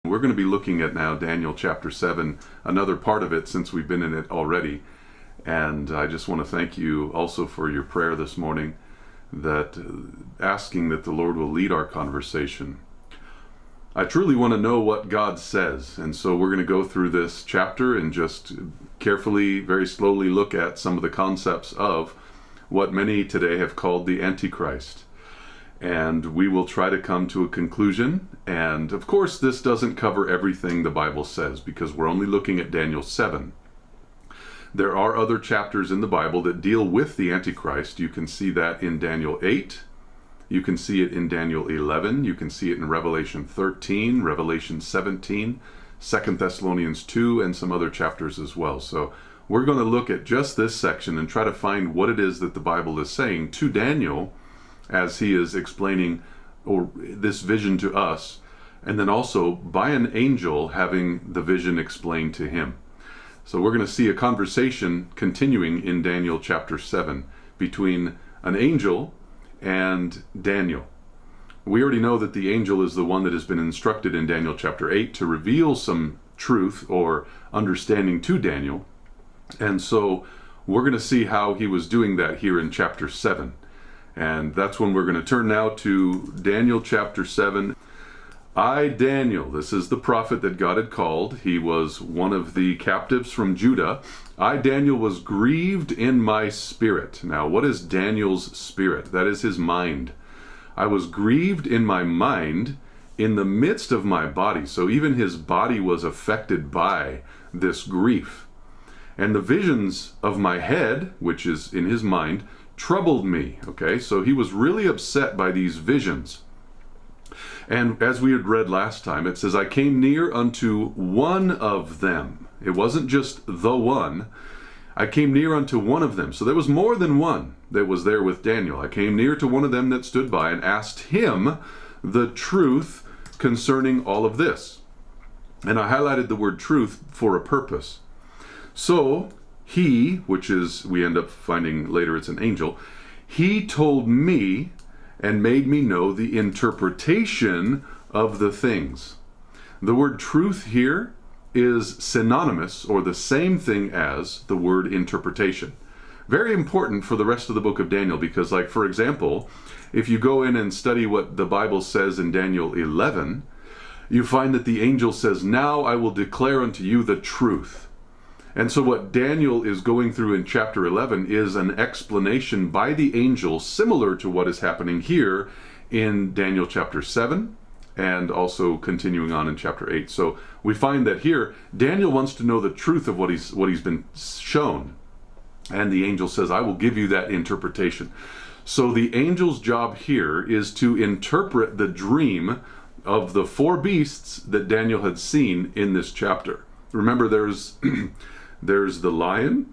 We're going to be looking at now Daniel chapter 7, another part of it since we've been in it already. And I just want to thank you also for your prayer this morning, that asking that the Lord will lead our conversation. I truly want to know what God says, and so we're going to go through this chapter and just carefully, very slowly look at some of the concepts of what many today have called the Antichrist. And we will try to come to a conclusion. And of course, this doesn't cover everything the Bible says, because we're only looking at Daniel 7. There are other chapters in the Bible that deal with the Antichrist. You can see that in Daniel 8. You can see it in Daniel 11. You can see it in Revelation 13, Revelation 17, 2 Thessalonians 2, and some other chapters as well. So we're going to look at just this section and try to find what it is that the Bible is saying to Daniel as he is explaining this vision to us, and then also by an angel having the vision explained to him. So we're going to see a conversation continuing in Daniel chapter 7 between an angel and Daniel. We already know that the angel is the one that has been instructed in Daniel chapter 8 to reveal some truth or understanding to Daniel. And so we're going to see how he was doing that here in chapter 7. And that's when we're going to turn now to Daniel chapter 7. I, Daniel, this is the prophet that God had called. He was one of the captives from Judah. I, Daniel, was grieved in my spirit. Now, what is Daniel's spirit? That is his mind. I was grieved in my mind in the midst of my body. So even his body was affected by this grief. And the visions of my head, which is in his mind, troubled me. Okay, so he was really upset by these visions. And as we had read last time, it says, I came near unto one of them. It wasn't just the one. I came near unto one of them. So there was more than one that was there with Daniel. I came near to one of them that stood by and asked him the truth concerning all of this. And I highlighted the word truth for a purpose. So he, which is, we end up finding later it's an angel, he told me and made me know the interpretation of the things. The word truth here is synonymous, or the same thing as the word interpretation. Very important for the rest of the book of Daniel, because, like, for example, if you go in and study what the Bible says in Daniel 11, you find that the angel says, now I will declare unto you the truth. And so what Daniel is going through in chapter 11 is an explanation by the angel similar to what is happening here in Daniel chapter 7 and also continuing on in chapter 8. So we find that here Daniel wants to know the truth of what he's been shown. And the angel says, I will give you that interpretation. So the angel's job here is to interpret the dream of the four beasts that Daniel had seen in this chapter. Remember, there's the lion,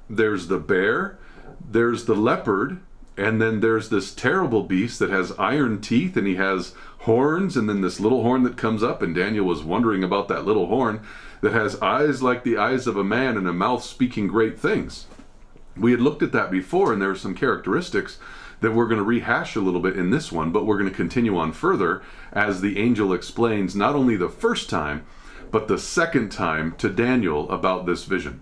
there's the bear, there's the leopard, and then there's this terrible beast that has iron teeth, and he has horns, and then this little horn that comes up, and Daniel was wondering about that little horn that has eyes like the eyes of a man and a mouth speaking great things. We had looked at that before, and there are some characteristics that we're going to rehash a little bit in this one, but we're going to continue on further as the angel explains not only the first time, but the second time to Daniel about this vision.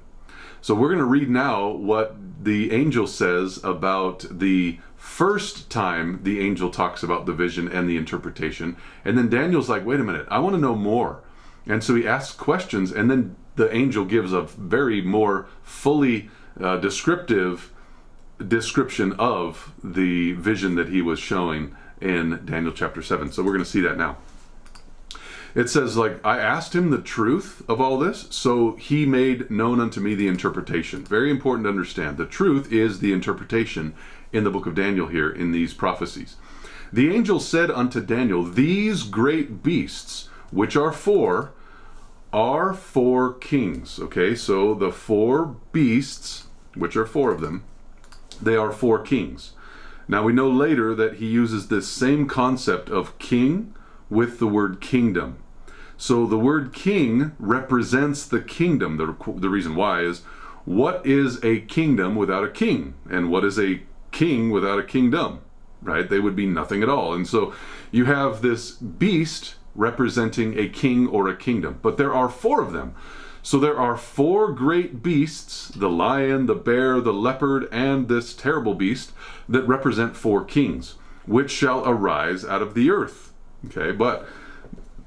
So we're going to read now what the angel says about the first time the angel talks about the vision and the interpretation. And then Daniel's like, wait a minute, I want to know more. And so he asks questions, and then the angel gives a very more fully descriptive description of the vision that he was showing in Daniel chapter 7. So we're going to see that now. It says, like, I asked him the truth of all this, so he made known unto me the interpretation. Very important to understand. The truth is the interpretation in the book of Daniel here in these prophecies. The angel said unto Daniel, these great beasts, which are four kings. Okay, so the four beasts, which are four of them, they are four kings. Now we know later that he uses this same concept of king with the word kingdom. So the word king represents the kingdom. The reason why is, what is a kingdom without a king? And what is a king without a kingdom? Right? They would be nothing at all. And so you have this beast representing a king or a kingdom, but there are 4 of them. So there are 4 great beasts, the lion, the bear, the leopard, and this terrible beast, that represent 4 kings, which shall arise out of the earth. Okay, but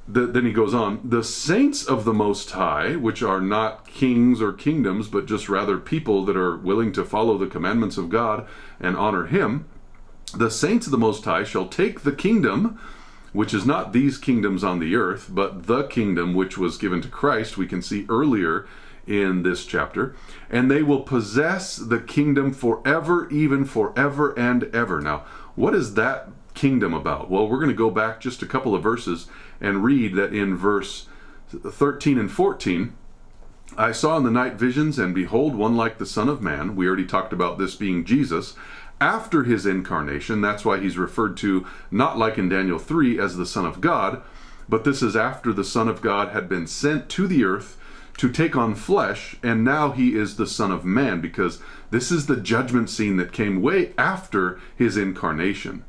then he goes on, the saints of the Most High, which are not kings or kingdoms, but just rather people that are willing to follow the commandments of God and honor him, the saints of the Most High shall take the kingdom, which is not these kingdoms on the earth, but the kingdom which was given to Christ, we can see earlier in this chapter, and they will possess the kingdom forever, even forever and ever. Now, what is that kingdom about? Well, we're going to go back just a couple of verses and read that in verse 13 and 14, I saw in the night visions, and behold, one like the Son of Man. We already talked about this being Jesus after his incarnation. That's why he's referred to, not like in Daniel 3, as the Son of God, but this is after the Son of God had been sent to the earth to take on flesh, and now he is the Son of Man, because this is the judgment scene that came way after his incarnation.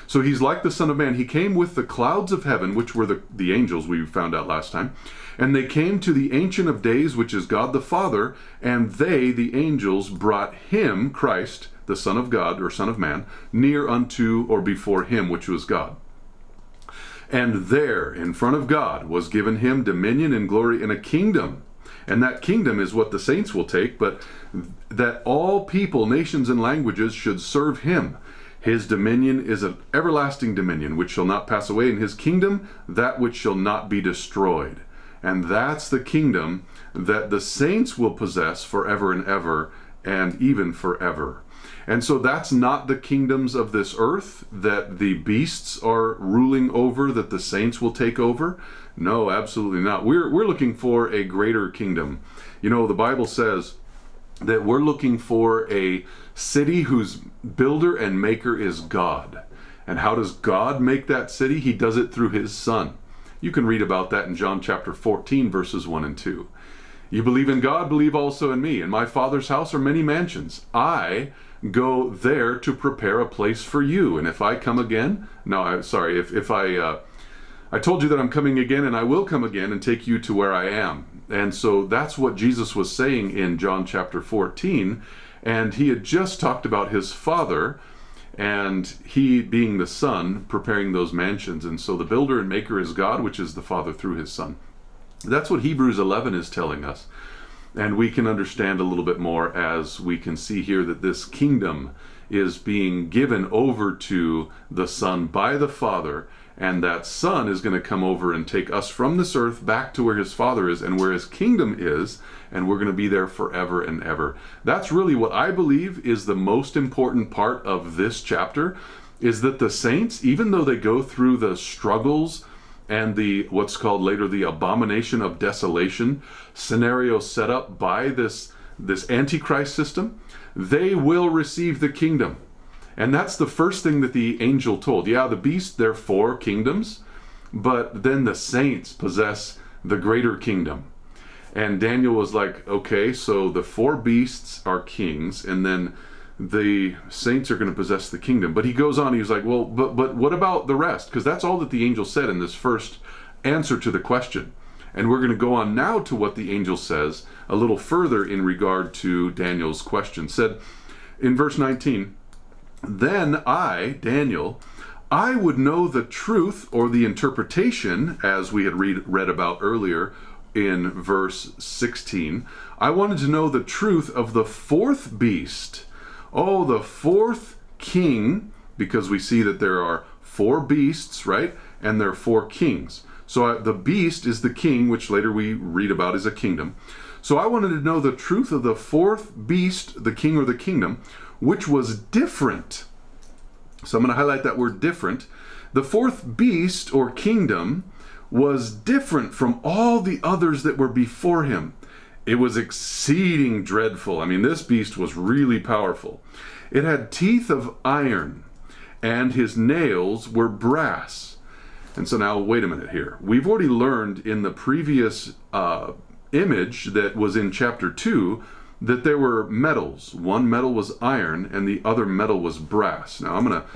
So he's like the Son of Man. He came with the clouds of heaven, which were the angels we found out last time. And they came to the Ancient of Days, which is God the Father, and they, the angels, brought him, Christ, the Son of God, or Son of Man, near unto or before him, which was God. And there, in front of God, was given him dominion and glory and a kingdom. And that kingdom is what the saints will take, but that all people, nations, and languages should serve him. His dominion is an everlasting dominion, which shall not pass away, in his kingdom that which shall not be destroyed. And that's the kingdom that the saints will possess forever and ever, and even forever. And so that's not the kingdoms of this earth that the beasts are ruling over, that the saints will take over. No, absolutely not. We're looking for a greater kingdom. You know, the Bible says that we're looking for a city whose builder and maker is God. And how does God make that city? He does it through his Son. You can read about that in John chapter 14, verses 1 and 2. You believe in God, believe also in me. In my Father's house are many mansions. I go there to prepare a place for you. And if I come again, if I told you that I'm coming again, and I will come again and take you to where I am. And so that's what Jesus was saying in John chapter 14. And he had just talked about his Father, and he being the Son, preparing those mansions. And so the builder and maker is God, which is the Father through his Son. That's what Hebrews 11 is telling us. And we can understand a little bit more as we can see here that this kingdom is being given over to the Son by the Father, and that Son is going to come over and take us from this earth back to where his Father is and where his kingdom is, and we're going to be there forever and ever. That's really what I believe is the most important part of this chapter, is that the saints, even though they go through the struggles and the what's called later the abomination of desolation scenario set up by this Antichrist system, they will receive the kingdom. And that's the first thing that the angel told. Yeah, the beast, they're 4 kingdoms, but then the saints possess the greater kingdom. And Daniel was like, okay, so the 4 beasts are kings, and then the saints are going to possess the kingdom. But he goes on, he's like, well, but what about the rest? Because that's all that the angel said in this first answer to the question. And we're going to go on now to what the angel says a little further in regard to Daniel's question. Said in verse 19, then I, Daniel, I would know the truth or the interpretation, as we had read about earlier in verse 16. I wanted to know the truth of the 4th beast. Oh, the 4th king, because we see that there are 4 beasts, right? And there are 4 kings. So the beast is the king, which later we read about as a kingdom. So I wanted to know the truth of the 4th beast, the king or the kingdom, which was different. So I'm going to highlight that word different. The 4th beast or kingdom was different from all the others that were before him. It was exceeding dreadful. I mean, this beast was really powerful. It had teeth of iron, and his nails were brass. And so now, wait a minute here. We've already learned in the previous image that was in chapter 2 that there were metals. One metal was iron, and the other metal was brass. Now, I'm going to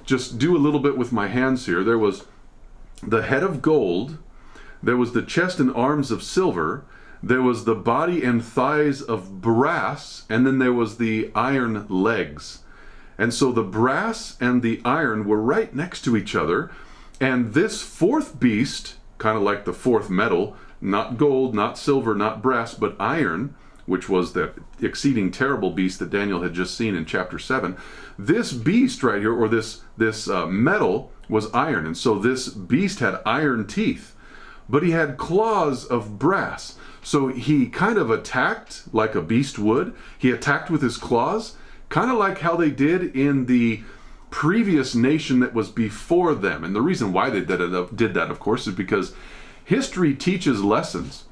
just do a little bit with my hands here. There was the head of gold, there was the chest and arms of silver, there was the body and thighs of brass, and then there was the iron legs. And so the brass and the iron were right next to each other, and this fourth beast, kind of like the fourth metal, not gold, not silver, not brass, but iron, which was the exceeding terrible beast that Daniel had just seen in chapter 7. This beast right here, or this metal, was iron. And so this beast had iron teeth, but he had claws of brass. So he kind of attacked like a beast would. He attacked with his claws, kind of like how they did in the previous nation that was before them. And the reason why they did that, of course, is because history teaches lessons.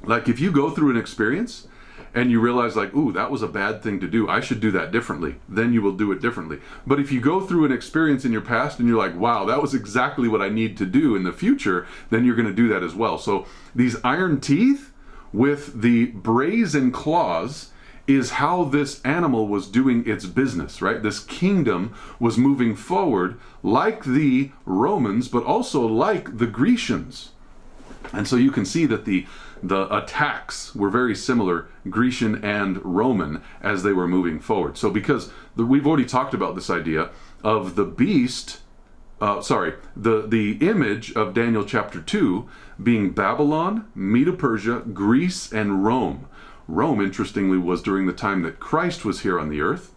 Like if you go through an experience and you realize like, ooh, that was a bad thing to do, I should do that differently, then you will do it differently. But if you go through an experience in your past and you're like, wow, that was exactly what I need to do in the future, then you're going to do that as well. So these iron teeth with the brazen claws is how this animal was doing its business, right? This kingdom was moving forward like the Romans, but also like the Grecians. And so you can see that the attacks were very similar, Grecian and Roman, as they were moving forward. So because we've already talked about this idea of the beast, the image of Daniel chapter 2 being Babylon, Medo-Persia, Greece, and Rome. Rome, interestingly, was during the time that Christ was here on the earth.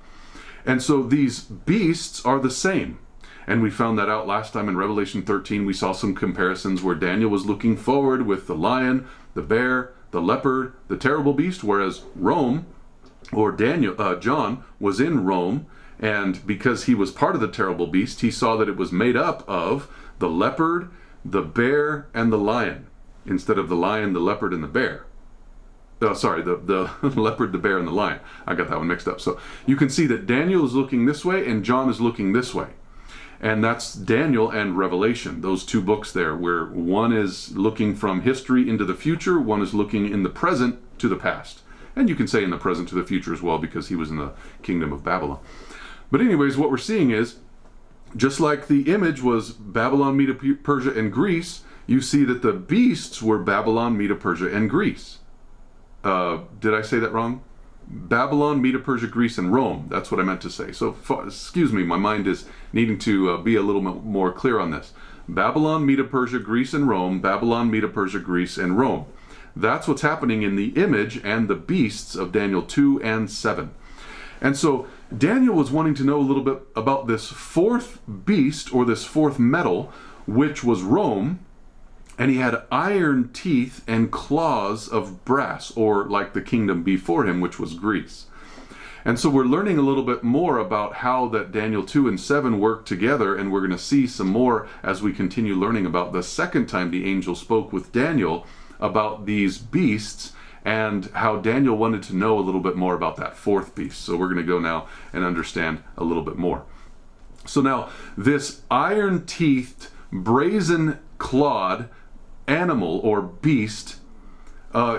And so these beasts are the same. And we found that out last time in Revelation 13. We saw some comparisons where Daniel was looking forward with the lion, the bear, the leopard, the terrible beast, whereas Rome, or John, was in Rome, and because he was part of the terrible beast, he saw that it was made up of the leopard, the bear, and the lion, instead of the lion, the leopard, and the bear. The leopard, the bear, and the lion. I got that one mixed up. So you can see that Daniel is looking this way and John is looking this way. And that's Daniel and Revelation, those two books there, where one is looking from history into the future, one is looking in the present to the past. And you can say in the present to the future as well, because he was in the kingdom of Babylon. But anyways, what we're seeing is, just like the image was Babylon, Medo-Persia, and Greece, you see that the beasts were Babylon, Medo-Persia, and Greece. Did I say that wrong? Babylon, Medo-Persia, Greece, and Rome. That's what I meant to say. So, excuse me, my mind is needing to be a little bit more clear on this. Babylon, Medo-Persia, Greece, and Rome. Babylon, Medo-Persia, Greece, and Rome. That's what's happening in the image and the beasts of Daniel 2 and 7. And so Daniel was wanting to know a little bit about this fourth beast, or this fourth metal, which was Rome. And he had iron teeth and claws of brass, or like the kingdom before him, which was Greece. And so we're learning a little bit more about how that Daniel 2 and 7 work together, and we're going to see some more as we continue learning about the second time the angel spoke with Daniel about these beasts, and how Daniel wanted to know a little bit more about that fourth beast. So we're going to go now and understand a little bit more. So now, this iron-teethed, brazen-clawed animal or beast,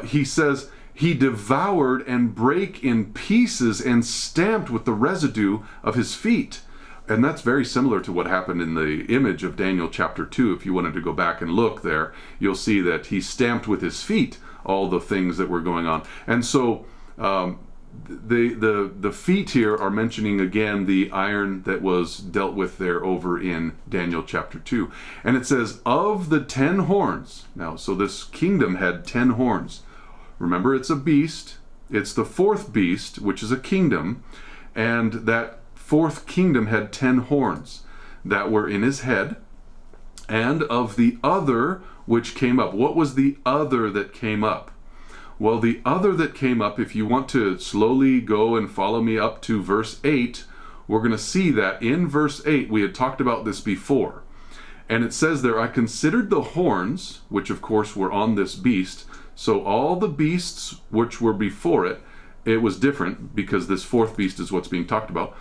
he says, he devoured and brake in pieces and stamped with the residue of his feet. And that's very similar to what happened in the image of Daniel chapter 2. If you wanted to go back and look there, you'll see that he stamped with his feet all the things that were going on. And so the feet here are mentioning again the iron that was dealt with there over in Daniel chapter 2. And it says, of the 10 horns. Now, so this kingdom had 10 horns. Remember, it's a beast. It's the fourth beast, which is a kingdom. And that fourth kingdom had 10 horns that were in his head. And of the other which came up. What was the other that came up? Well, the other that came up, if you want to slowly go and follow me up to verse 8, we're going to see that in verse 8, we had talked about this before. And it says there, I considered the horns, which of course were on this beast. So all the beasts which were before it, it was different because this fourth beast is what's being talked about.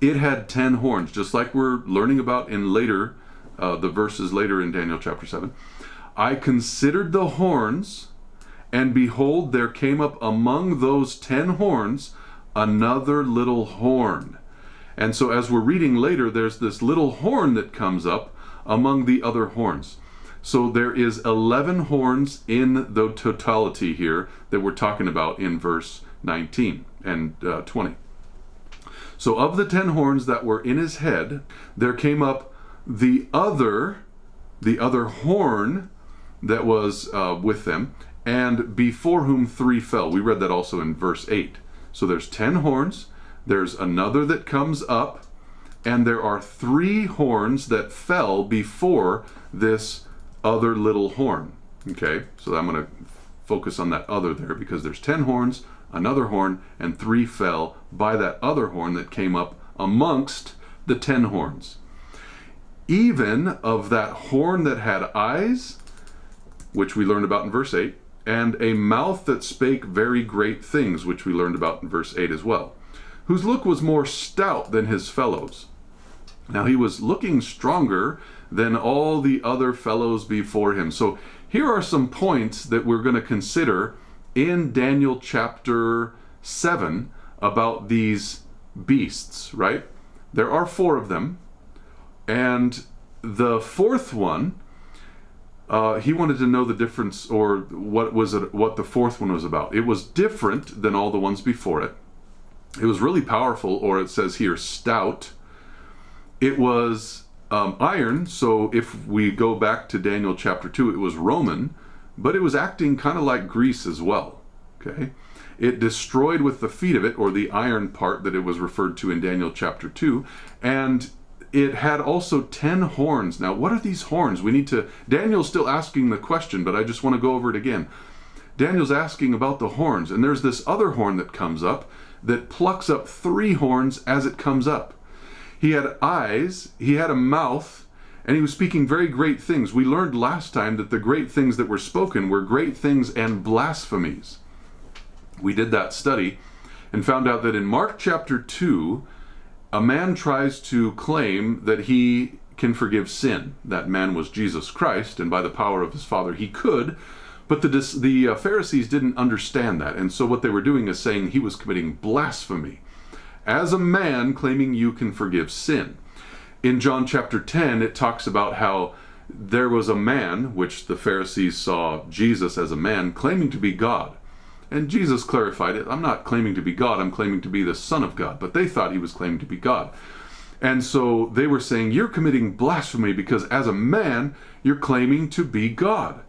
It had 10 horns, just like we're learning about in later, the verses later in Daniel chapter 7. I considered the horns, and behold, there came up among those 10 horns another little horn. And so as we're reading later, there's this little horn that comes up among the other horns. So there is 11 horns in the totality here that we're talking about in verse 19 and 20. So of the 10 horns that were in his head, there came up the other horn that was with them, and before whom 3 fell. We read that also in verse 8. So there's 10 horns, there's another that comes up, and there are 3 horns that fell before this other little horn. Okay, so I'm going to focus on that other there, because there's 10 horns, another horn, and 3 fell by that other horn that came up amongst the 10 horns. Even of that horn that had eyes, which we learned about in verse 8, and a mouth that spake very great things, which we learned about in verse 8 as well, whose look was more stout than his fellows. Now he was looking stronger than all the other fellows before him. So here are some points that we're going to consider in Daniel chapter 7 about these beasts, right? There are 4 of them, and the 4th one, he wanted to know the difference, or what the 4th one was about. It was different than all the ones before it. It was really powerful, or it says here, stout. It was iron, so if we go back to Daniel chapter 2, it was Roman, but it was acting kind of like grease as well. Okay, it destroyed with the feet of it, or the iron part that it was referred to in Daniel chapter 2, and it had also 10 horns. Now, what are these horns? Daniel's still asking the question, but I just want to go over it again. Daniel's asking about the horns, and there's this other horn that comes up that plucks up 3 horns as it comes up. He had eyes, he had a mouth, and he was speaking very great things. We learned last time that the great things that were spoken were great things and blasphemies. We did that study and found out that in Mark chapter 2, a man tries to claim that he can forgive sin. That man was Jesus Christ, and by the power of his Father he could, but the Pharisees didn't understand that, and so what they were doing is saying he was committing blasphemy as a man claiming you can forgive sin. In John chapter 10, it talks about how there was a man, which the Pharisees saw Jesus as a man, claiming to be God. And Jesus clarified it. I'm not claiming to be God, I'm claiming to be the Son of God. But they thought he was claiming to be God. And so they were saying, you're committing blasphemy because as a man, you're claiming to be God.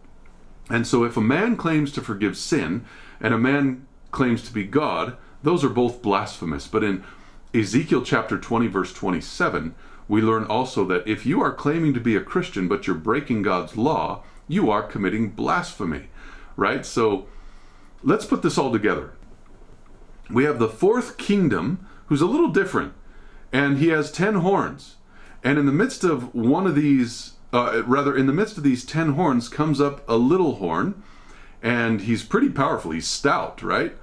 And so if a man claims to forgive sin, and a man claims to be God, those are both blasphemous. But in Ezekiel chapter 20, verse 27, we learn also that if you are claiming to be a Christian, but you're breaking God's law, you are committing blasphemy, right? So let's put this all together. We have the 4th kingdom, who's a little different, and he has 10 horns. And in the midst of one of these, in the midst of these 10 horns comes up a little horn, and he's pretty powerful. He's stout, right?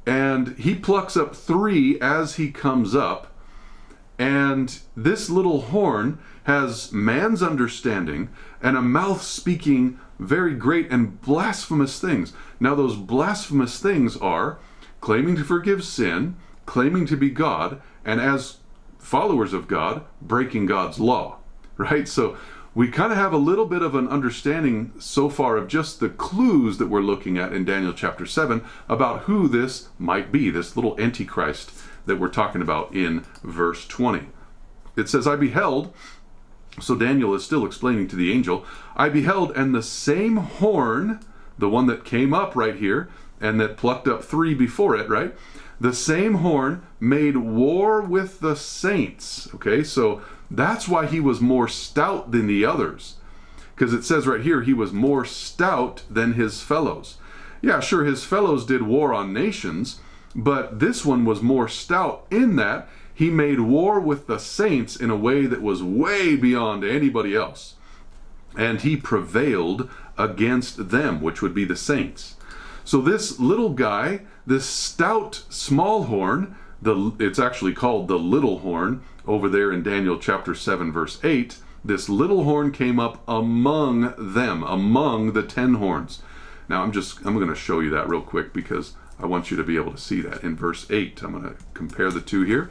And he plucks up 3 as he comes up, and this little horn has man's understanding and a mouth speaking very great and blasphemous things. Now those blasphemous things are claiming to forgive sin, claiming to be God, and as followers of God, breaking God's law, right? So we kind of have a little bit of an understanding so far of just the clues that we're looking at in Daniel chapter 7 about who this might be, this little antichrist that we're talking about in verse 20. It says, I beheld, so Daniel is still explaining to the angel, I beheld, and the same horn, the one that came up right here, and that plucked up 3 before it, right? The same horn made war with the saints. Okay, so that's why he was more stout than the others. Because it says right here, he was more stout than his fellows. Yeah, sure, his fellows did war on nations, but this one was more stout in that he made war with the saints in a way that was way beyond anybody else. And he prevailed against them, which would be the saints. So this little guy, this stout small horn, it's actually called the little horn over there in Daniel chapter 7 verse 8, this little horn came up among them, among the 10 horns. Now I'm going to show you that real quick because I want you to be able to see that in verse 8. I'm going to compare the two here.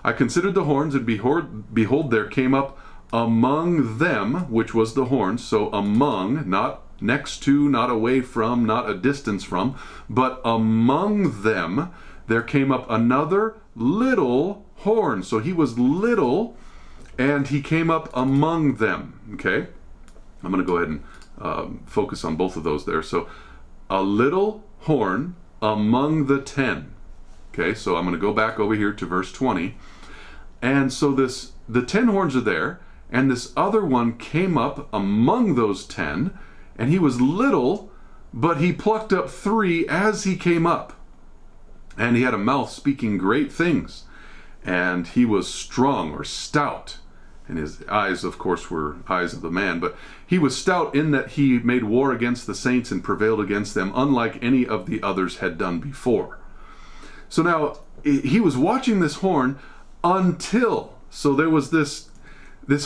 I considered the horns, and behold, there came up among them, which was the horns, so among, not next to, not away from, not a distance from, but among them, there came up another little horn. So he was little, and he came up among them, okay? I'm going to go ahead and focus on both of those there. So a little horn among the 10. Okay, so I'm going to go back over here to verse 20. And so the 10 horns are there, and this other one came up among those 10, and he was little, but he plucked up 3 as he came up. And he had a mouth speaking great things, and he was strong or stout. And his eyes, of course, were eyes of the man, but he was stout in that he made war against the saints and prevailed against them, unlike any of the others had done before. So now, he was watching this horn until, so there was this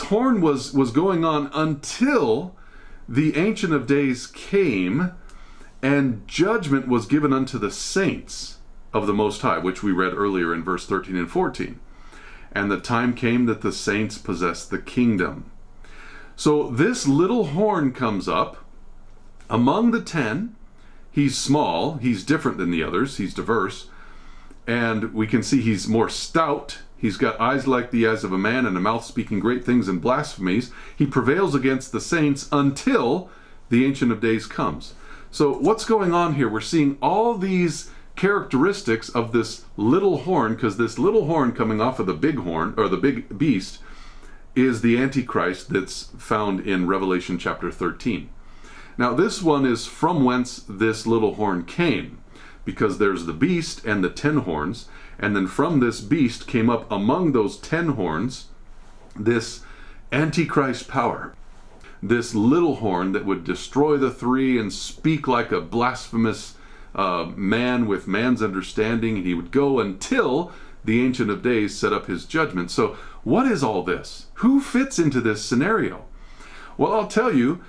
horn was going on until the Ancient of Days came, and judgment was given unto the saints of the Most High, which we read earlier in verse 13 and 14. And the time came that the saints possessed the kingdom. So this little horn comes up among the 10. He's small, he's different than the others, he's diverse, and we can see he's more stout. He's got eyes like the eyes of a man and a mouth speaking great things and blasphemies. He prevails against the saints until the Ancient of Days comes. So what's going on here? We're seeing all these characteristics of this little horn, because this little horn coming off of the big horn, or the big beast, is the Antichrist that's found in Revelation chapter 13. Now this one is from whence this little horn came, because there's the beast and the 10 horns, and then from this beast came up among those 10 horns this Antichrist power, this little horn that would destroy the 3 and speak like a blasphemous man with man's understanding, and he would go until the Ancient of Days set up his judgment. So what is all this? Who fits into this scenario? Well, I'll tell you,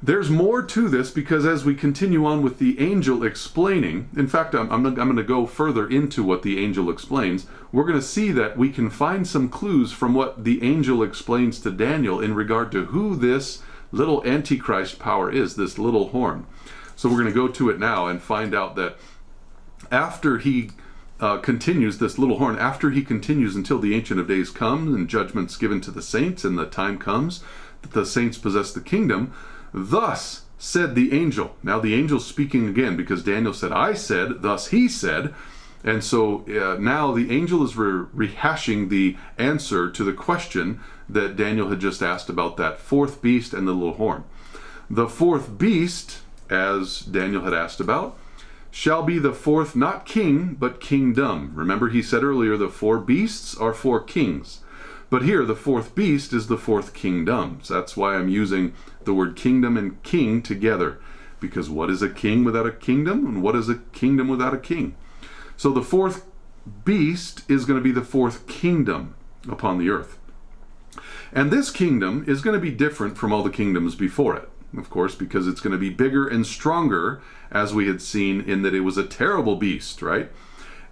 there's more to this, because as we continue on with the angel explaining, in fact, I'm going to go further into what the angel explains. We're going to see that we can find some clues from what the angel explains to Daniel in regard to who this little Antichrist power is, this little horn. So we're going to go to it now and find out that after he continues, this little horn, after he continues until the Ancient of Days comes and judgment's given to the saints, and the time comes that the saints possess the kingdom, thus said the angel. Now the angel's speaking again, because Daniel said, I said, thus he said. And so now the angel is rehashing the answer to the question that Daniel had just asked about that 4th beast and the little horn. The 4th beast, as Daniel had asked about, shall be the 4th, not king, but kingdom. Remember, he said earlier the 4 beasts are 4 kings. But here, the 4th beast is the 4th kingdom. So that's why I'm using the word kingdom and king together. Because what is a king without a kingdom? And what is a kingdom without a king? So the 4th beast is going to be the 4th kingdom upon the earth. And this kingdom is going to be different from all the kingdoms before it. Of course, because it's going to be bigger and stronger, as we had seen in that it was a terrible beast, right?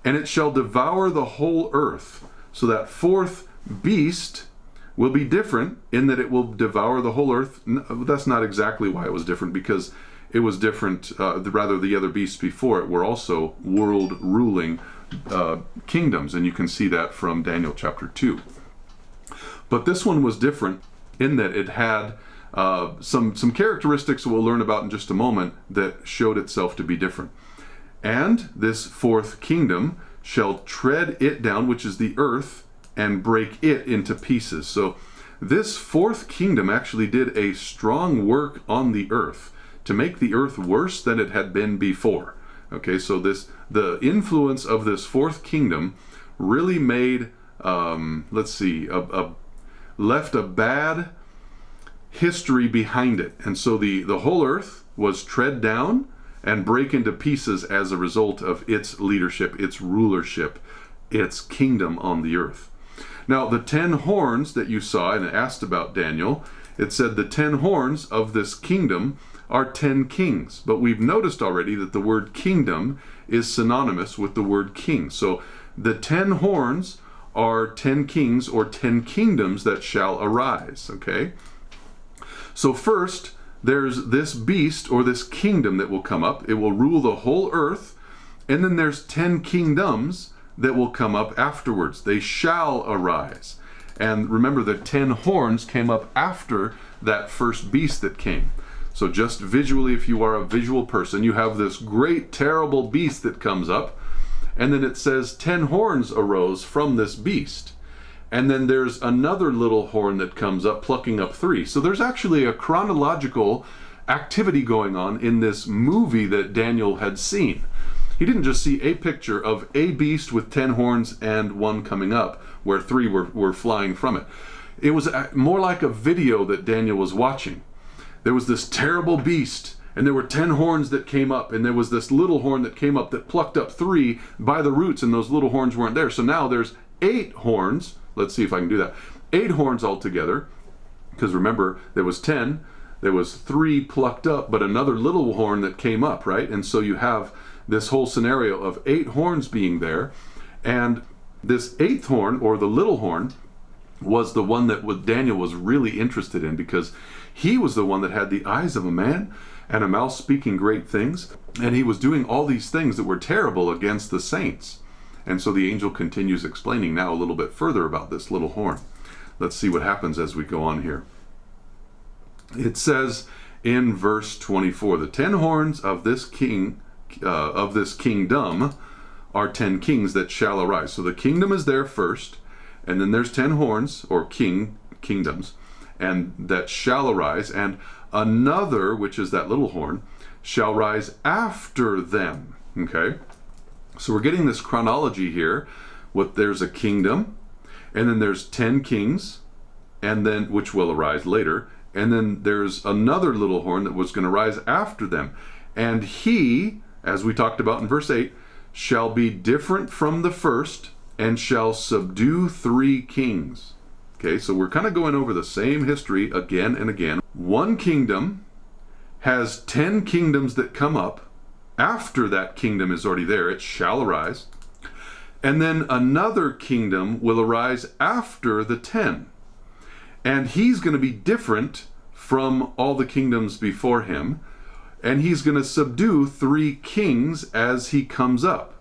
And it shall devour the whole earth. So that 4th beast will be different in that it will devour the whole earth. That's not exactly why it was different, because it was different, rather the other beasts before it were also world-ruling kingdoms, and you can see that from Daniel chapter 2. But this one was different in that it had some characteristics we'll learn about in just a moment that showed itself to be different. And this 4th kingdom shall tread it down, which is the earth, and break it into pieces. So this 4th kingdom actually did a strong work on the earth to make the earth worse than it had been before. Okay, so the influence of this 4th kingdom really made, left a bad history behind it. And so the whole earth was tread down and break into pieces as a result of its leadership, its rulership, its kingdom on the earth. Now the 10 horns that you saw and asked about Daniel, it said the 10 horns of this kingdom are 10 kings. But we've noticed already that the word kingdom is synonymous with the word king. So the 10 horns are 10 kings or 10 kingdoms that shall arise, okay? So first, there's this beast or this kingdom that will come up. It will rule the whole earth. And then there's 10 kingdoms that will come up afterwards. They shall arise. And remember, the 10 horns came up after that first beast that came. So just visually, if you are a visual person, you have this great, terrible beast that comes up. And then it says 10 horns arose from this beast. And then there's another little horn that comes up, plucking up 3. So there's actually a chronological activity going on in this movie that Daniel had seen. He didn't just see a picture of a beast with 10 horns and one coming up, where 3 were flying from it. It was more like a video that Daniel was watching. There was this terrible beast, and there were 10 horns that came up, and there was this little horn that came up that plucked up 3 by the roots, and those little horns weren't there. So now there's 8 horns. Let's see if I can do that. 8 horns altogether, because remember, there was 10, there was 3 plucked up, but another little horn that came up, right? And so you have this whole scenario of 8 horns being there, and this 8th horn, or the little horn, was the one that Daniel was really interested in, because he was the one that had the eyes of a man and a mouth speaking great things, and he was doing all these things that were terrible against the saints. And so the angel continues explaining now a little bit further about this little horn. Let's see what happens as we go on here. It says in verse 24, the 10 horns of this king, of this kingdom, are 10 kings that shall arise. So the kingdom is there first, and then there's 10 horns, or kingdoms, and that shall arise, and another, which is that little horn, shall rise after them. Okay? So we're getting this chronology here. There's a kingdom, and then there's 10 kings, and then which will arise later, and then there's another little horn that was going to rise after them. And he, as we talked about in verse 8, shall be different from the first, and shall subdue 3 kings. Okay, so we're kind of going over the same history again and again. One kingdom has 10 kingdoms that come up. After that kingdom is already there, it shall arise. And then another kingdom will arise after the 10. And he's going to be different from all the kingdoms before him. And he's going to subdue 3 kings as he comes up.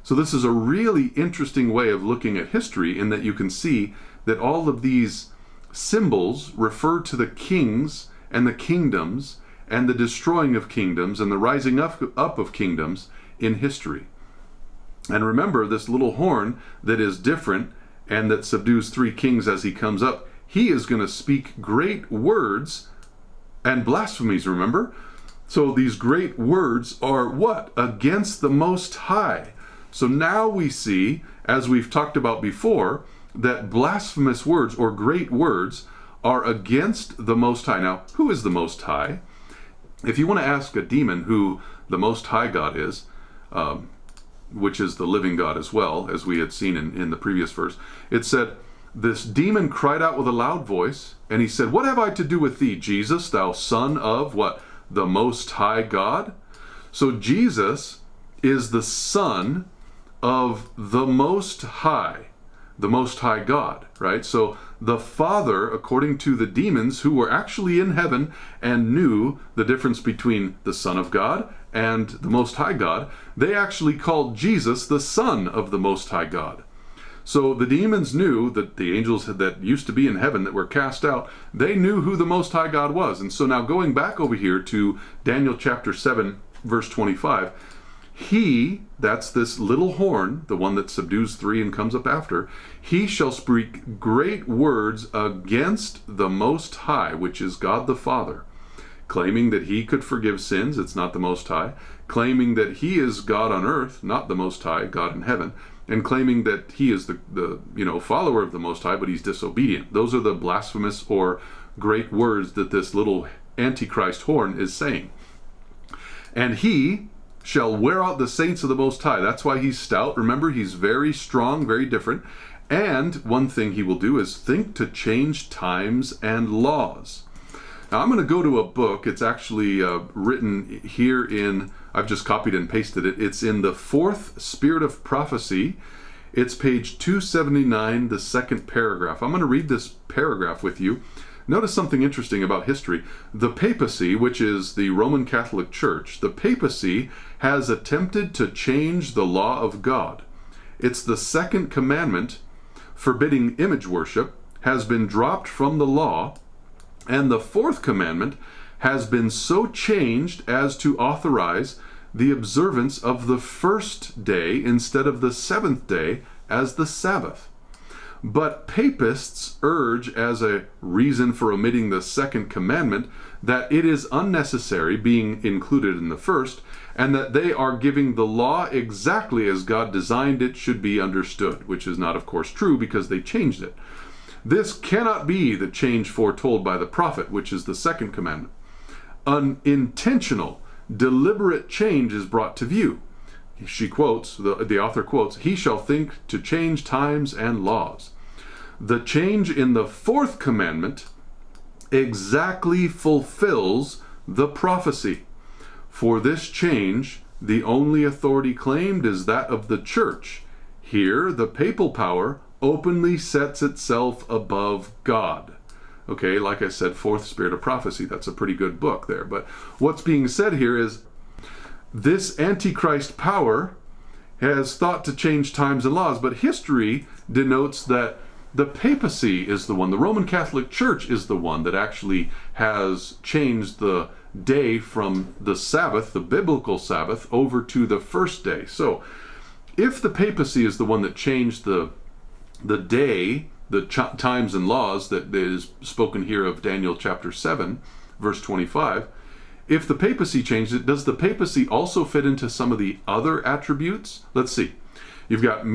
So this is a really interesting way of looking at history, in that you can see that all of these symbols refer to the kings and the kingdoms and the destroying of kingdoms and the rising up of kingdoms in history. And remember, this little horn that is different and that subdues 3 kings as he comes up, he is going to speak great words and blasphemies, remember? So these great words are what? Against the Most High. So now we see, as we've talked about before, that blasphemous words or great words are against the Most High. Now, who is the Most High? If you want to ask a demon who the Most High God is, which is the living God as well, as we had seen in the previous verse, it said, this demon cried out with a loud voice, and he said, what have I to do with thee, Jesus, thou son of what? The Most High God? So Jesus is the son of the Most High God, right? So the Father, according to the demons who were actually in heaven and knew the difference between the Son of God and the Most High God, they actually called Jesus the Son of the Most High God. So the demons knew that the angels that used to be in heaven that were cast out, they knew who the Most High God was. And so now going back over here to Daniel chapter 7, verse 25, he, that's this little horn, the one that subdues 3 and comes up after, he shall speak great words against the Most High, which is God the Father, claiming that he could forgive sins, it's not the Most High, claiming that he is God on earth, not the Most High, God in heaven, and claiming that he is the follower of the Most High, but he's disobedient. Those are the blasphemous or great words that this little Antichrist horn is saying. And he shall wear out the saints of the Most High. That's why he's stout. Remember, he's very strong, very different. And one thing he will do is think to change times and laws. Now, I'm going to go to a book. It's actually written here in, I've just copied and pasted it. It's in the 4th Spirit of Prophecy. It's page 279, the second paragraph. I'm going to read this paragraph with you. Notice something interesting about history. The papacy, which is the Roman Catholic Church, the papacy has attempted to change the law of God. It's the second commandment forbidding image worship has been dropped from the law, and the fourth commandment has been so changed as to authorize the observance of the first day instead of the seventh day as the Sabbath. But papists urge as a reason for omitting the second commandment that it is unnecessary being included in the first, and that they are giving the law exactly as God designed it should be understood, which is not, of course, true because they changed it. This cannot be the change foretold by the prophet, which is the second commandment. An intentional, deliberate change is brought to view. She quotes, the author quotes, "He shall think to change times and laws." The change in the fourth commandment exactly fulfills the prophecy. For this change, the only authority claimed is that of the church. Here, the papal power openly sets itself above God. Okay, like I said, Fourth Spirit of Prophecy, that's a pretty good book there. But what's being said here is this Antichrist power has thought to change times and laws, but history denotes that the papacy is the one, the Roman Catholic Church is the one that actually has changed the day from the Sabbath, the biblical Sabbath, over to the first day. So if the papacy is the one that changed the day, the times and laws that is spoken here of Daniel chapter 7, verse 25, if the papacy changed it, does the papacy also fit into some of the other attributes? Let's see. You've got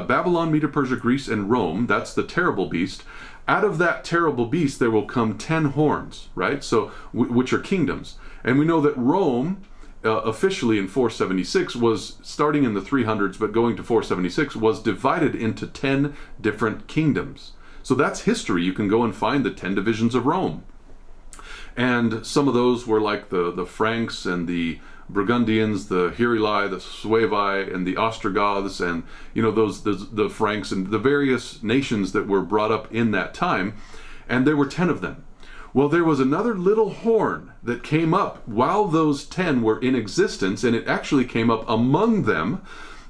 Babylon, Medo-Persia, Greece, and Rome. That's the terrible beast. Out of that terrible beast, there will come 10 horns, right? So, which are kingdoms. And we know that Rome, officially in 476, was starting in the 300s, but going to 476, was divided into 10 different kingdoms. So that's history. You can go and find the 10 divisions of Rome. And some of those were like the Franks and the Burgundians, the Heruli, the Suevi, and the Ostrogoths, and the Franks and the various nations that were brought up in that time. And there were 10 of them. Well, there was another little horn that came up while those 10 were in existence, and it actually came up among them.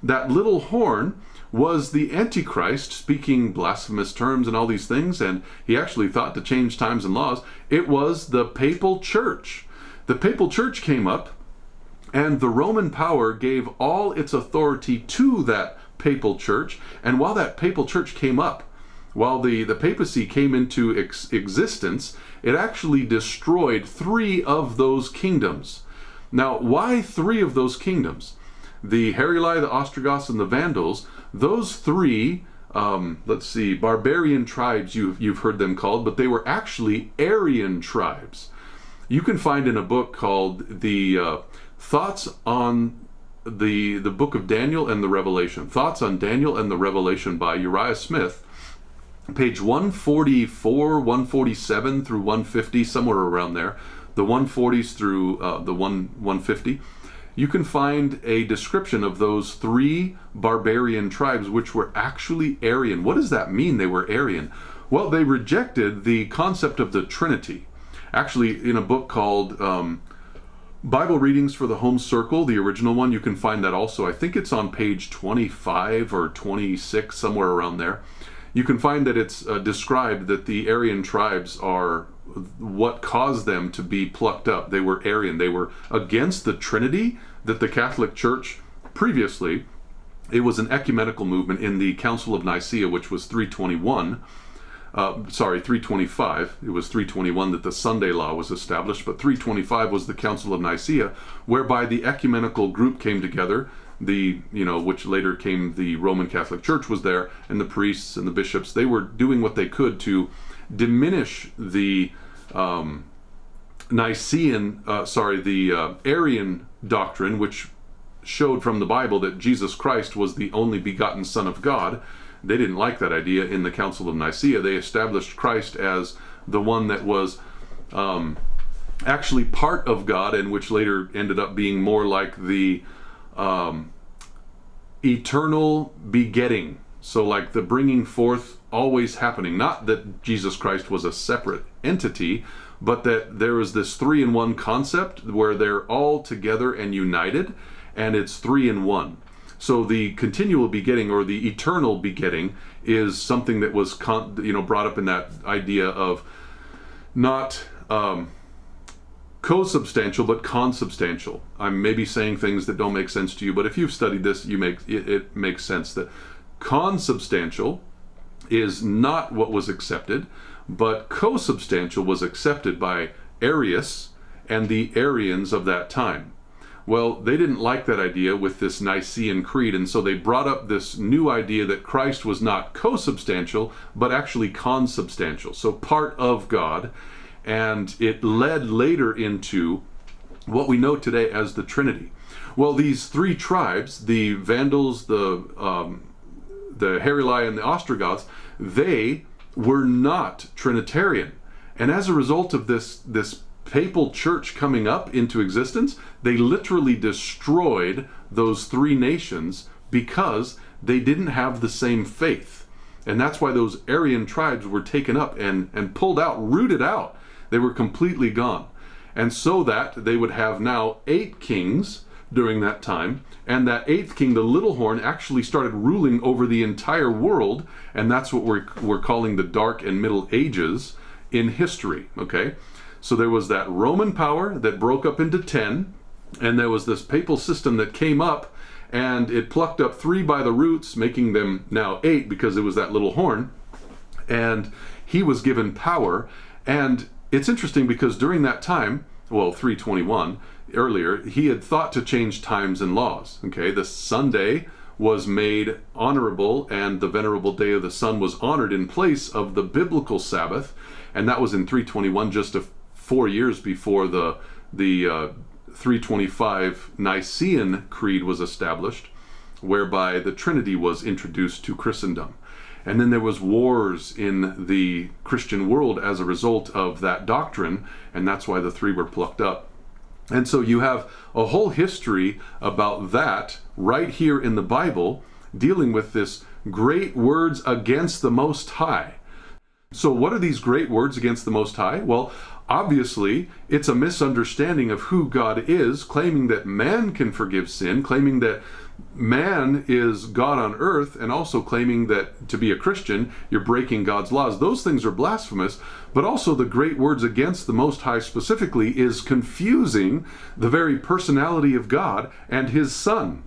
That little horn was the Antichrist, speaking blasphemous terms and all these things, and he actually thought to change times and laws. It was the papal church. The papal church came up, and the Roman power gave all its authority to that papal church. And while that papal church came up, while the papacy came into existence, it actually destroyed 3 of those kingdoms. Now, why 3 of those kingdoms? The Heruli, the Ostrogoths, and the Vandals, those 3, barbarian tribes, you've heard them called, but they were actually Aryan tribes. You can find in a book called the Thoughts on the Book of Daniel and the Revelation. Thoughts on Daniel and the Revelation by Uriah Smith, page 144, 147 through 150, somewhere around there, the 140s through the 150. You can find a description of those 3 barbarian tribes which were actually Aryan. What does that mean, they were Aryan? Well, they rejected the concept of the Trinity. Actually, in a book called Bible Readings for the Home Circle, the original one, you can find that also. I think it's on page 25 or 26, somewhere around there. You can find that it's described that the Aryan tribes are what caused them to be plucked up. They were Aryan. They were against the Trinity that the Catholic Church previously, it was an ecumenical movement in the Council of Nicaea, which was 325. It was 321 that the Sunday law was established, but 325 was the Council of Nicaea, whereby the ecumenical group came together, which later came the Roman Catholic Church was there, and the priests and the bishops. They were doing what they could to diminish the Arian doctrine, which showed from the Bible that Jesus Christ was the only begotten Son of God. They didn't like that idea. In the Council of Nicaea, they established Christ as the one that was actually part of God, and which later ended up being more like the eternal begetting. So like the bringing forth always happening. Not that Jesus Christ was a separate entity, but that there is this three-in-one concept where they're all together and united, and it's three in one. So the continual begetting, or the eternal begetting, is something that was brought up in that idea of not co-substantial but consubstantial. I'm maybe saying things that don't make sense to you, but if you've studied this, it makes sense that consubstantial is not what was accepted, but co-substantial was accepted by Arius and the Arians of that time. Well, they didn't like that idea with this Nicene Creed, and so they brought up this new idea that Christ was not co-substantial, but actually consubstantial, so part of God, and it led later into what we know today as the Trinity. Well, these three tribes, the Vandals, the Heruli, and the Ostrogoths, they were not Trinitarian. And as a result of this papal church coming up into existence, they literally destroyed those three nations because they didn't have the same faith. And that's why those Aryan tribes were taken up and pulled out, rooted out. They were completely gone. And so that they would have now 8 kings during that time, and that 8th king, the little horn, actually started ruling over the entire world, and that's what we're calling the Dark and Middle Ages in history, okay? So there was that Roman power that broke up into 10, and there was this papal system that came up, and it plucked up 3 by the roots, making them now 8 because it was that little horn, and he was given power. And it's interesting because during that time, well, 321, earlier, he had thought to change times and laws, okay? The Sunday was made honorable, and the venerable day of the sun was honored in place of the biblical Sabbath, and that was in 321, just 4 years before the 325 Nicene Creed was established, whereby the Trinity was introduced to Christendom. And then there was wars in the Christian world as a result of that doctrine, and that's why the 3 were plucked up. And so you have a whole history about that right here in the Bible, dealing with this great words against the Most High. So what are these great words against the Most High? Well, obviously, it's a misunderstanding of who God is, claiming that man can forgive sin, claiming that man is God on earth, and also claiming that to be a Christian, you're breaking God's laws. Those things are blasphemous, but also the great words against the Most High specifically is confusing the very personality of God and His Son.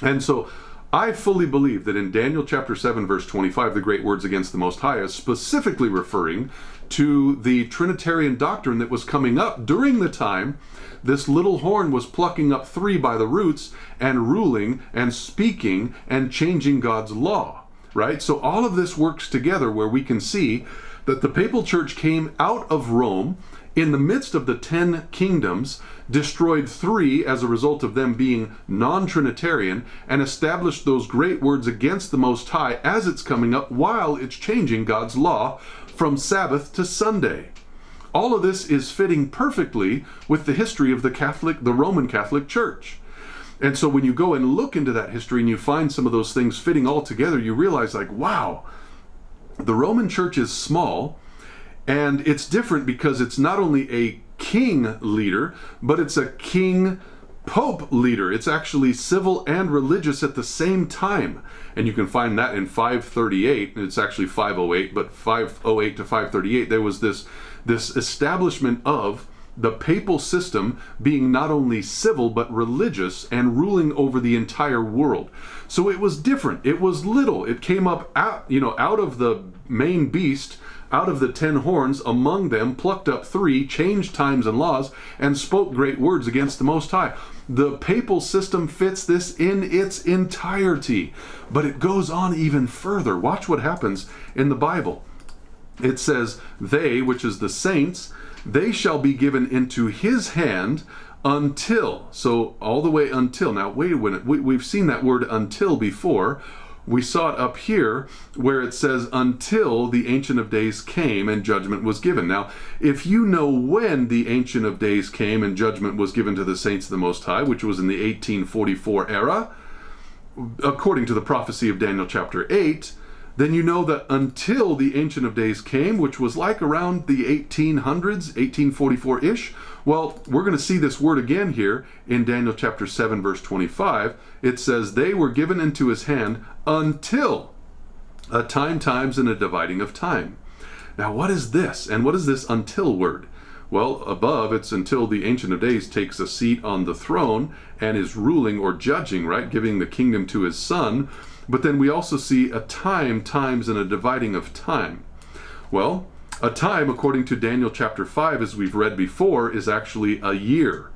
And so I fully believe that in Daniel chapter 7, verse 25, the great words against the Most High is specifically referring to the Trinitarian doctrine that was coming up during the time this little horn was plucking up 3 by the roots and ruling and speaking and changing God's law, right? So all of this works together where we can see that the papal church came out of Rome in the midst of the 10 kingdoms, destroyed 3 as a result of them being non-Trinitarian, and established those great words against the Most High as it's coming up while it's changing God's law from Sabbath to Sunday. All of this is fitting perfectly with the history of the Roman Catholic Church. And so when you go and look into that history and you find some of those things fitting all together, you realize like, wow, the Roman Church is small, and it's different because it's not only a king leader, but it's a king pope leader. It's actually civil and religious at the same time. And you can find that in 538, and it's actually 508, but 508 to 538, there was this establishment of the papal system being not only civil but religious and ruling over the entire world. So it was different. It was little. It came up out of the main beast, out of the 10 horns, among them plucked up 3, changed times and laws, and spoke great words against the Most High. The papal system fits this in its entirety, but it goes on even further. Watch what happens in the Bible. It says, they, which is the saints, they shall be given into his hand until. So all the way until. Now wait a minute, we've seen that word until before. We saw it up here where it says until the Ancient of Days came and judgment was given. Now, if you know when the Ancient of Days came and judgment was given to the saints of the Most High, which was in the 1844 era, according to the prophecy of Daniel chapter 8, then you know that until the Ancient of Days came, which was like around the 1800s, 1844-ish, well, we're going to see this word again here in Daniel chapter 7, verse 25. It says, they were given into his hand until a time, times, and a dividing of time. Now, what is this? And what is this until word? Well, above, it's until the Ancient of Days takes a seat on the throne and is ruling or judging, right? Giving the kingdom to his son. But then we also see a time, times, and a dividing of time. Well, a time, according to Daniel chapter 5, as we've read before, is actually a year.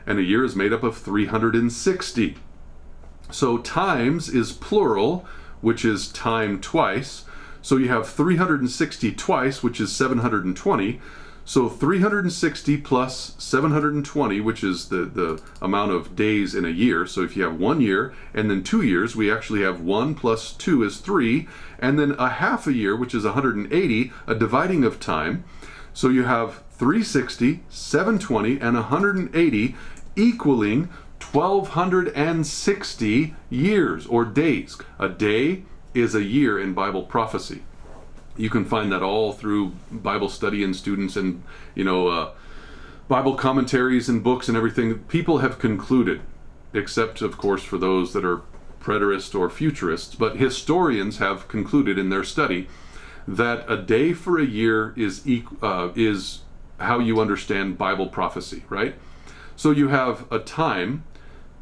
And a year is made up of 360. So times is plural, which is time twice. So you have 360 twice, which is 720. So 360 plus 720, which is the amount of days in a year. So if you have 1 year and then 2 years, we actually have 1 plus 2 is 3. And then a half a year, which is 180, a dividing of time. So you have 360, 720, and 180 equaling 1260 years or days. A day is a year in Bible prophecy. You can find that all through Bible study and students and, Bible commentaries and books and everything. People have concluded, except, of course, for those that are preterists or futurists, but historians have concluded in their study that a day for a year is how you understand Bible prophecy, right? So you have a time,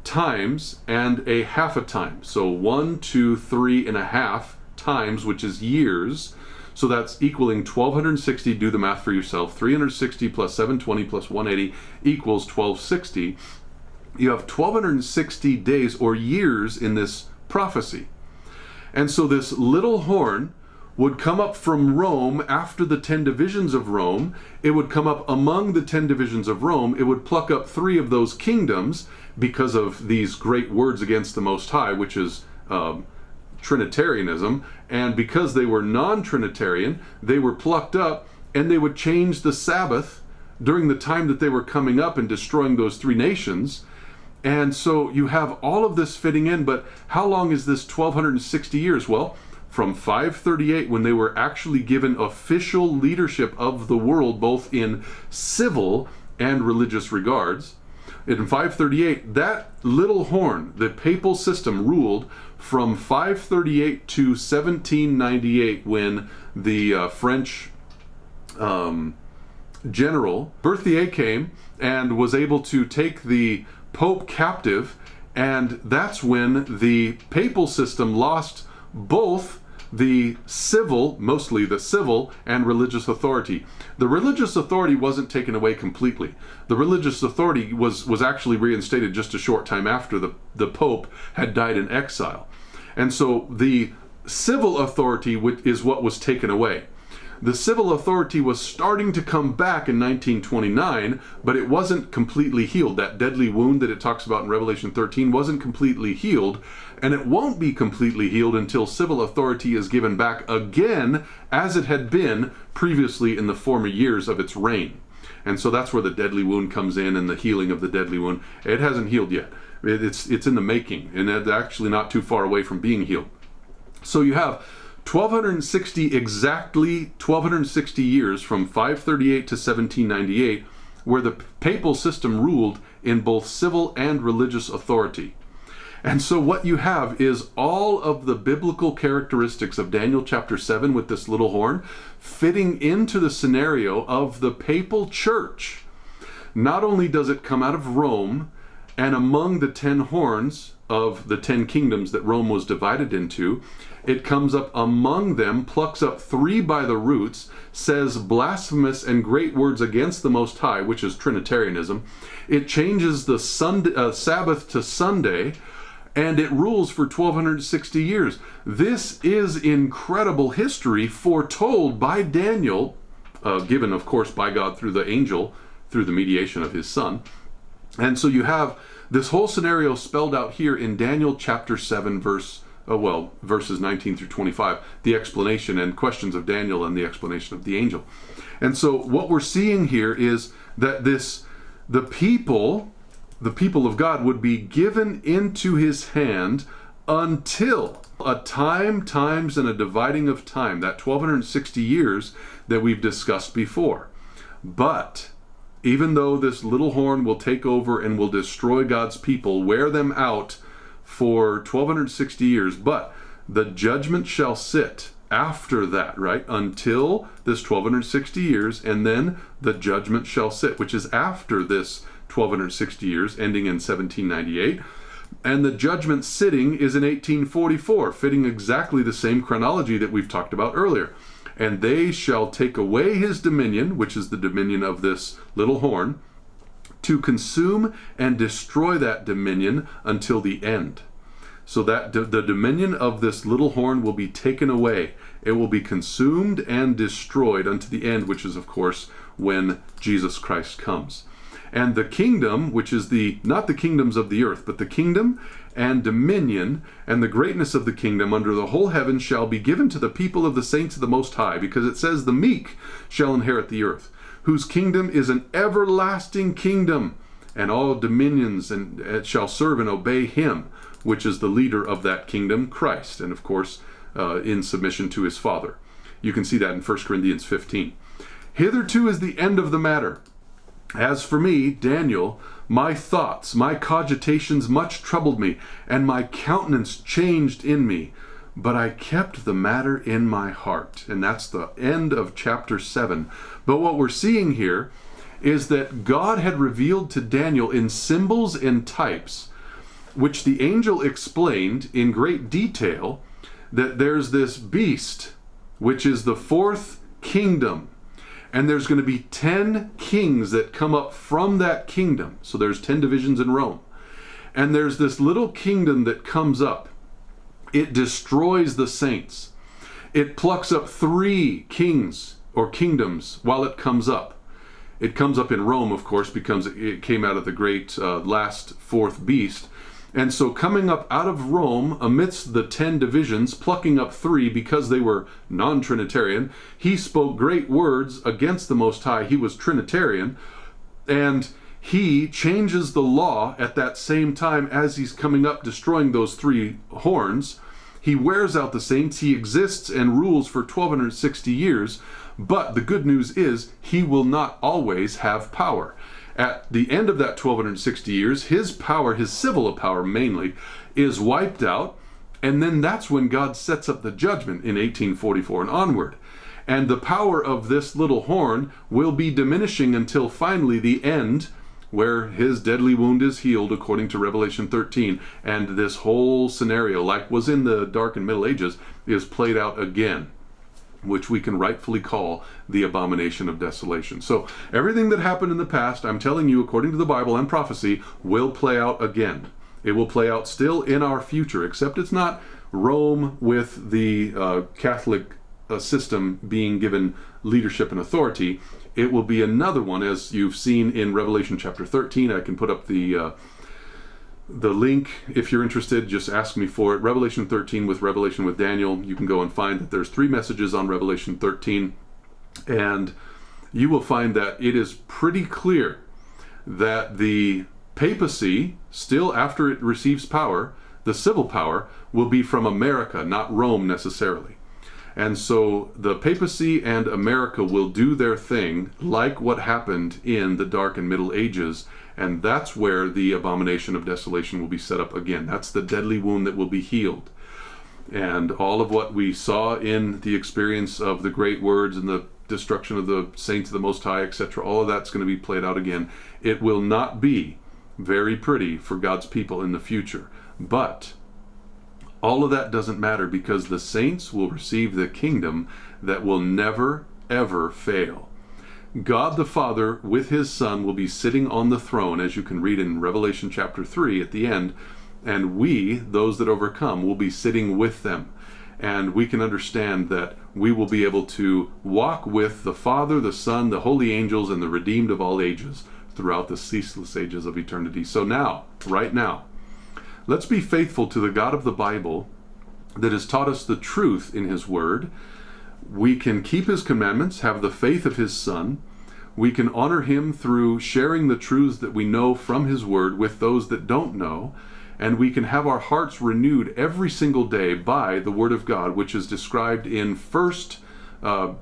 times, and a half a time. So 1, 2, 3 and a half times, which is years. So that's equaling 1260. Do the math for yourself. 360 plus 720 plus 180 equals 1260. You have 1260 days or years in this prophecy. And so this little horn would come up from Rome after the 10 divisions of Rome. It would come up among the 10 divisions of Rome. It would pluck up 3 of those kingdoms because of these great words against the Most High, which is Trinitarianism, and because they were non-Trinitarian, they were plucked up, and they would change the Sabbath during the time that they were coming up and destroying those 3 nations. And so you have all of this fitting in, but how long is this 1260 years? Well, from 538, when they were actually given official leadership of the world, both in civil and religious regards. In 538, that little horn, the papal system, ruled from 538 to 1798, when the French general Berthier came and was able to take the Pope captive, and that's when the papal system lost both the civil, mostly the civil, and religious authority. The religious authority wasn't taken away completely. The religious authority was actually reinstated just a short time after the Pope had died in exile. And so the civil authority is what was taken away. The civil authority was starting to come back in 1929, but it wasn't completely healed. That deadly wound that it talks about in Revelation 13 wasn't completely healed, and it won't be completely healed until civil authority is given back again as it had been previously in the former years of its reign. And so that's where the deadly wound comes in, and the healing of the deadly wound. It hasn't healed yet. It's in the making, and it's actually not too far away from being healed. So you have 1260 years from 538 to 1798, where the papal system ruled in both civil and religious authority. And so what you have is all of the biblical characteristics of Daniel chapter 7 with this little horn fitting into the scenario of the papal church. Not only does it come out of Rome and among the 10 horns of the 10 kingdoms that Rome was divided into, it comes up among them, plucks up 3 by the roots, says blasphemous and great words against the Most High, which is Trinitarianism. It changes the Sabbath to Sunday, and it rules for 1260 years. This is incredible history foretold by Daniel, given, of course, by God through the angel, through the mediation of his son. And so you have this whole scenario spelled out here in Daniel chapter 7, verses 19 through 25, the explanation and questions of Daniel and the explanation of the angel. And so what we're seeing here is that the people of God would be given into his hand until a time, times, and a dividing of time, that 1260 years that we've discussed before. But even though this little horn will take over and will destroy God's people, wear them out for 1260 years, but the judgment shall sit after that, right? Until this 1260 years, and then the judgment shall sit, which is after this 1260 years, ending in 1798. And the judgment sitting is in 1844, fitting exactly the same chronology that we've talked about earlier. And they shall take away his dominion, which is the dominion of this little horn, to consume and destroy that dominion until the end. So that the dominion of this little horn will be taken away. It will be consumed and destroyed unto the end, which is, of course, when Jesus Christ comes. And the kingdom, which is not the kingdoms of the earth, but the kingdom and dominion and the greatness of the kingdom under the whole heaven shall be given to the people of the saints of the Most High, because it says the meek shall inherit the earth, whose kingdom is an everlasting kingdom, and all dominions and shall serve and obey him, which is the leader of that kingdom, Christ, and of course in submission to his Father. You can see that in 1 Corinthians 15. Hitherto is the end of the matter. As for me, Daniel, my thoughts, my cogitations much troubled me, and my countenance changed in me. But I kept the matter in my heart. And that's the end of chapter 7. But what we're seeing here is that God had revealed to Daniel in symbols and types, which the angel explained in great detail, that there's this beast, which is the fourth kingdom. And there's going to be 10 kings that come up from that kingdom. So there's 10 divisions in Rome. And there's this little kingdom that comes up. It destroys the saints. It plucks up 3 kings or kingdoms while it comes up. It comes up in Rome, of course, because it came out of the great last fourth beast. And so coming up out of Rome amidst the 10 divisions, plucking up 3 because they were non-Trinitarian, he spoke great words against the Most High. He was Trinitarian, and he changes the law at that same time as he's coming up, destroying those 3 horns. He wears out the saints. He exists and rules for 1260 years, but the good news is he will not always have power. At the end of that 1260 years, his power, his civil power mainly, is wiped out, and then that's when God sets up the judgment in 1844 and onward. And the power of this little horn will be diminishing until finally the end, where his deadly wound is healed according to Revelation 13, and this whole scenario, like was in the Dark and Middle Ages, is played out again, which we can rightfully call the abomination of desolation. So everything that happened in the past, I'm telling you, according to the Bible and prophecy, will play out again. It will play out still in our future, except it's not Rome with the Catholic system being given leadership and authority. It will be another one, as you've seen in Revelation chapter 13. I can put up the link if you're interested. Just ask me for it. Revelation 13 with Revelation with Daniel. You can go and find that there's 3 messages on Revelation 13, and you will find that it is pretty clear that the papacy, still after it receives power, the civil power, will be from America, not Rome necessarily. And so the papacy and America will do their thing, like what happened in the Dark and Middle Ages, and that's where the abomination of desolation will be set up again. That's the deadly wound that will be healed. And all of what we saw in the experience of the great words and the destruction of the saints of the Most High, etc., all of that's going to be played out again. It will not be very pretty for God's people in the future. But all of that doesn't matter, because the saints will receive the kingdom that will never, ever fail. God the Father with his Son will be sitting on the throne, as you can read in Revelation chapter 3 at the end, and we, those that overcome, will be sitting with them. And we can understand that we will be able to walk with the Father, the Son, the holy angels, and the redeemed of all ages throughout the ceaseless ages of eternity. So now, right now, let's be faithful to the God of the Bible that has taught us the truth in his word. We can keep his commandments, have the faith of his Son. We can honor him through sharing the truths that we know from his word with those that don't know. and we can have our hearts renewed every single day by the Word of God, which is described in 1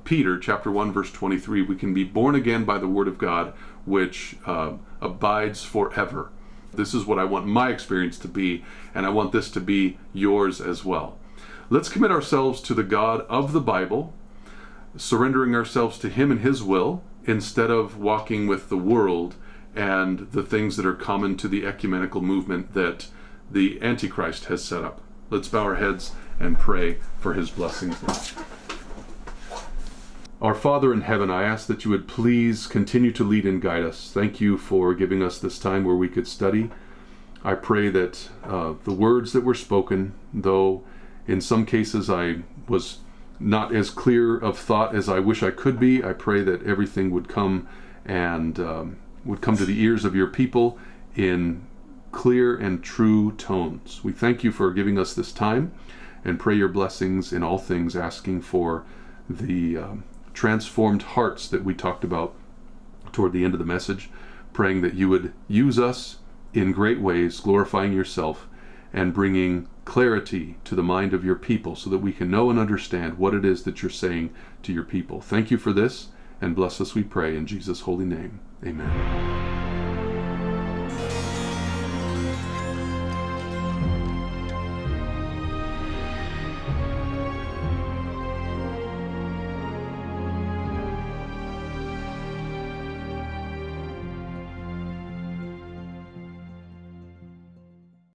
Peter chapter 1 verse 23. We can be born again by the Word of God, which abides forever. This is what I want my experience to be, and I want this to be yours as well. Let's commit ourselves to the God of the Bible, surrendering ourselves to Him and His will, instead of walking with the world and the things that are common to the ecumenical movement that the Antichrist has set up. Let's bow our heads and pray for His blessings now. Our Father in heaven, I ask that you would please continue to lead and guide us. Thank you for giving us this time where we could study. I pray that the words that were spoken, though in some cases I was not as clear of thought as I wish I could be, I pray that everything would come and would come to the ears of your people in clear and true tones. We thank you for giving us this time and pray your blessings in all things, asking for the transformed hearts that we talked about toward the end of the message, praying that you would use us in great ways, glorifying yourself and bringing clarity to the mind of your people so that we can know and understand what it is that you're saying to your people. Thank you for this, and bless us, we pray, in Jesus' holy name. Amen.